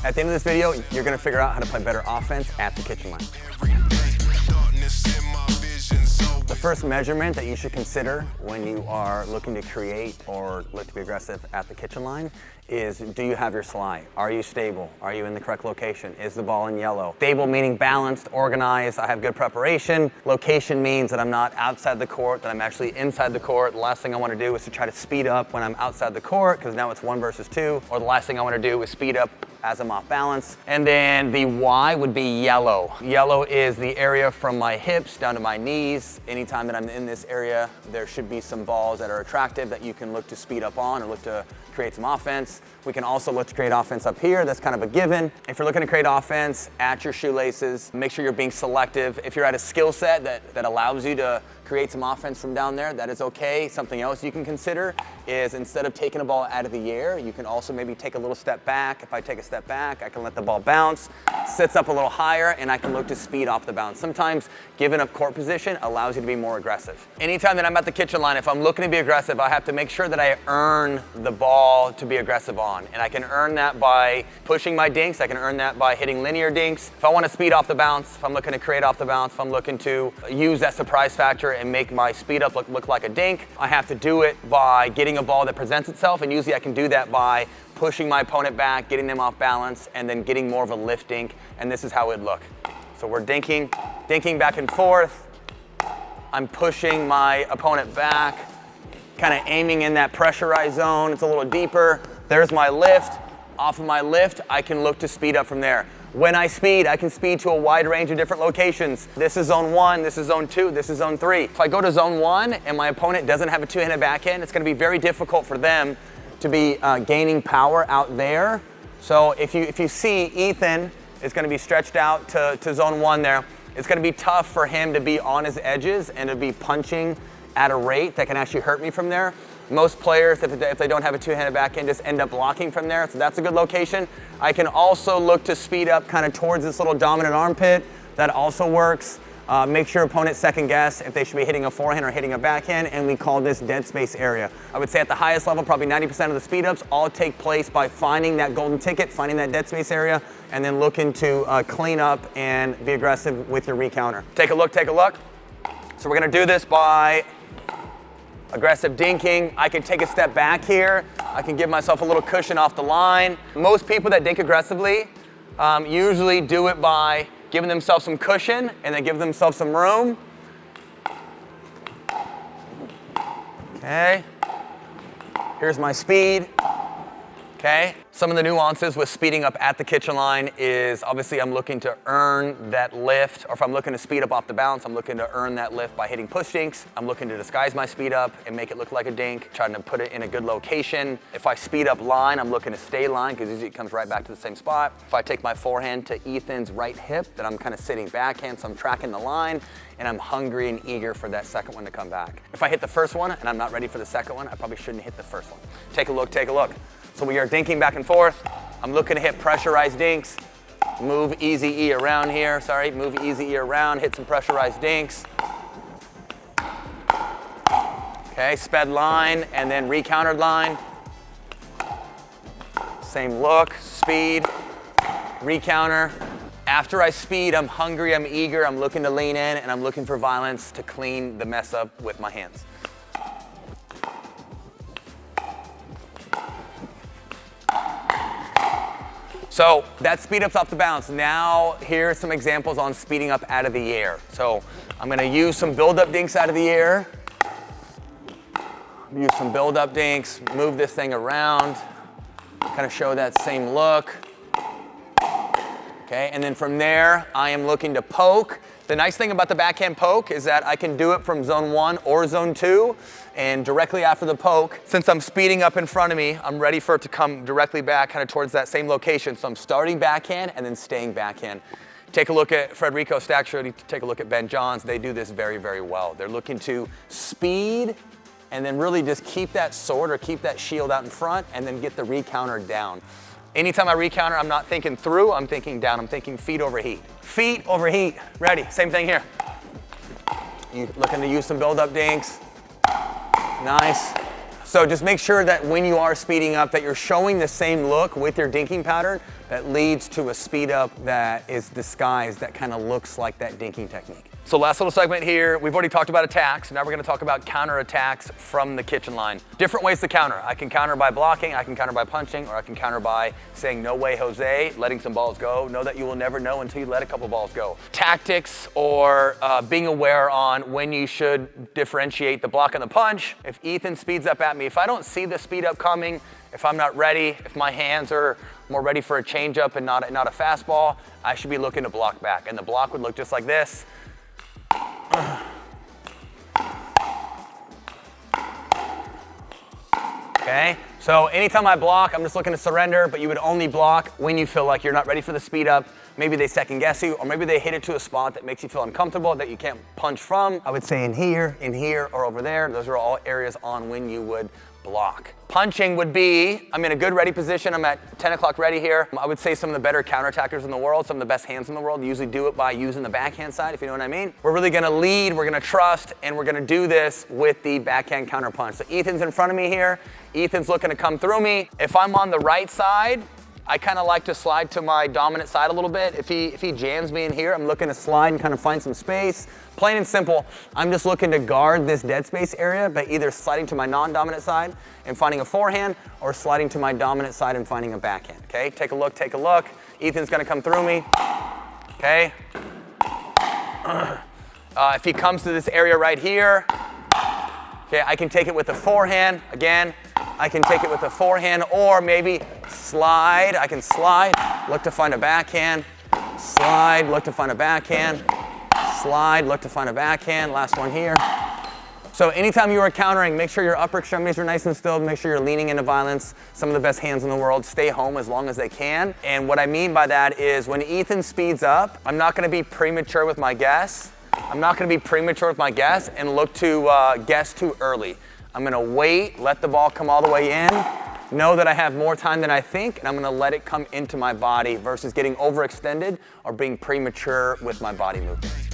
At the end of this video, you're gonna figure out how to play better offense at the kitchen line. The first measurement that you should consider when you are looking to create or look to be aggressive at the kitchen line is, do you have your slide? Are you stable? Are you in the correct location? Is the ball in yellow? Stable meaning balanced, organized, I have good preparation. Location means that I'm not outside the court, that I'm actually inside the court. The last thing I want to do is to try to speed up when I'm outside the court, because now it's 1 versus 2. Or the last thing I want to do is speed up as I'm off balance. And then the Y would be yellow. Yellow is the area from my hips down to my knees. Anytime that I'm in this area, there should be some balls that are attractive that you can look to speed up on or look to create some offense. We can also look to create offense up here. That's kind of a given. If you're looking to create offense at your shoelaces, make sure you're being selective. If you're at a skill set that allows you to create some offense from down there, that is okay. Something else you can consider is, instead of taking a ball out of the air, you can also maybe take a little step back. If I take a step back, I can let the ball bounce, sits up a little higher, and I can look to speed off the bounce. Sometimes giving up court position allows you to be more aggressive. Anytime that I'm at the kitchen line, if I'm looking to be aggressive, I have to make sure that I earn the ball to be aggressive on. And I can earn that by pushing my dinks. I can earn that by hitting linear dinks. If I want to speed off the bounce, if I'm looking to create off the bounce, if I'm looking to use that surprise factor and make my speed up look like a dink, I have to do it by getting a ball that presents itself, and usually I can do that by pushing my opponent back, getting them off balance, and then getting more of a lift dink, and this is how it'd look. So we're dinking back and forth. I'm pushing my opponent back, kind of aiming in that pressurized zone. It's a little deeper. There's my lift. Off of my lift, I can look to speed up from there. When I speed, I can speed to a wide range of different locations. This is zone 1, this is zone 2, this is zone 3. If I go to zone 1 and my opponent doesn't have a two-handed backhand, it's gonna be very difficult for them to be gaining power out there. So if you see Ethan is gonna be stretched out to zone 1 there, it's gonna be tough for him to be on his edges and to be punching at a rate that can actually hurt me from there. Most players, if they don't have a two-handed backhand, just end up blocking from there, so that's a good location. I can also look to speed up kind of towards this little dominant armpit. That also works. Make sure opponents second guess if they should be hitting a forehand or hitting a backhand, and we call this dead space area. I would say at the highest level, probably 90% of the speed ups all take place by finding that golden ticket, finding that dead space area, and then looking to clean up and be aggressive with your recounter. Take a look, take a look. So we're gonna do this by aggressive dinking. I can take a step back here. I can give myself a little cushion off the line. Most people that dink aggressively usually do it by giving themselves some cushion and then give themselves some room. Okay. Here's my speed. Okay. Some of the nuances with speeding up at the kitchen line is, obviously I'm looking to earn that lift, or if I'm looking to speed up off the bounce, I'm looking to earn that lift by hitting push dinks. I'm looking to disguise my speed up and make it look like a dink, trying to put it in a good location. If I speed up line, I'm looking to stay line, because usually it comes right back to the same spot. If I take my forehand to Ethan's right hip, then I'm kind of sitting backhand, so I'm tracking the line, and I'm hungry and eager for that second one to come back. If I hit the first one and I'm not ready for the second one, I probably shouldn't hit the first one. Take a look, take a look. So we are dinking back and forth. I'm looking to hit pressurized dinks. Move easy E around here, sorry, move easy E around, hit some pressurized dinks. Okay, sped line and then recountered line. Same look, speed, recounter. After I speed, I'm hungry, I'm eager, I'm looking to lean in, and I'm looking for violence to clean the mess up with my hands. So that speed up's off the bounce. Now here are some examples on speeding up out of the air. So I'm gonna use some build-up dinks out of the air. Use some build-up dinks, move this thing around, kind of show that same look. Okay, and then from there, I am looking to poke. The nice thing about the backhand poke is that I can do it from zone 1 or zone 2, and directly after the poke, since I'm speeding up in front of me, I'm ready for it to come directly back kind of towards that same location. So I'm starting backhand and then staying backhand. Take a look at Frederico Stackshore, take a look at Ben Johns. They do this very, very well. They're looking to speed and then really just keep that sword or keep that shield out in front and then get the recounter down. Anytime I recounter, I'm not thinking through, I'm thinking down. I'm thinking feet over heat. Feet over heat, ready, same thing here. You looking to use some build-up dinks. Nice. So just make sure that when you are speeding up that you're showing the same look with your dinking pattern that leads to a speed up that is disguised, that kind of looks like that dinking technique. So last little segment here, we've already talked about attacks. Now we're gonna talk about counter attacks from the kitchen line. Different ways to counter. I can counter by blocking, I can counter by punching, or I can counter by saying, no way, Jose, letting some balls go. Know that you will never know until you let a couple balls go. Tactics or being aware on when you should differentiate the block and the punch. If Ethan speeds up at me, if I don't see the speed up coming, if I'm not ready, if my hands are more ready for a changeup and not a fastball, I should be looking to block back. And the block would look just like this. Okay, so anytime I block, I'm just looking to surrender, but you would only block when you feel like you're not ready for the speed up. Maybe they second guess you, or maybe they hit it to a spot that makes you feel uncomfortable, that you can't punch from. I would say in here, or over there. Those are all areas on when you would block. Punching would be, I'm in a good ready position. I'm at 10 o'clock ready here. I would say some of the better counterattackers in the world, some of the best hands in the world, usually do it by using the backhand side, if you know what I mean. We're really gonna lead, we're gonna trust, and we're gonna do this with the backhand counter punch. So Ethan's in front of me here. Ethan's looking to come through me. If I'm on the right side, I kind of like to slide to my dominant side a little bit. If he jams me in here, I'm looking to slide and kind of find some space. Plain and simple, I'm just looking to guard this dead space area by either sliding to my non-dominant side and finding a forehand, or sliding to my dominant side and finding a backhand, okay? Take a look, take a look. Ethan's gonna come through me, okay? If he comes to this area right here, okay, I can take it with a forehand. Again, I can take it with a forehand, or maybe slide. I can slide, look to find a backhand, slide, look to find a backhand, slide, look to find a backhand. Last one here. So anytime you are countering, make sure your upper extremities are nice and still. Make sure you're leaning into violence. Some of the best hands in the world stay home as long as they can. And what I mean by that is when Ethan speeds up, I'm not gonna be premature with my guess. I'm not gonna be premature with my guess and look to guess too early. I'm gonna wait, let the ball come all the way in, know that I have more time than I think, and I'm gonna let it come into my body versus getting overextended or being premature with my body movement.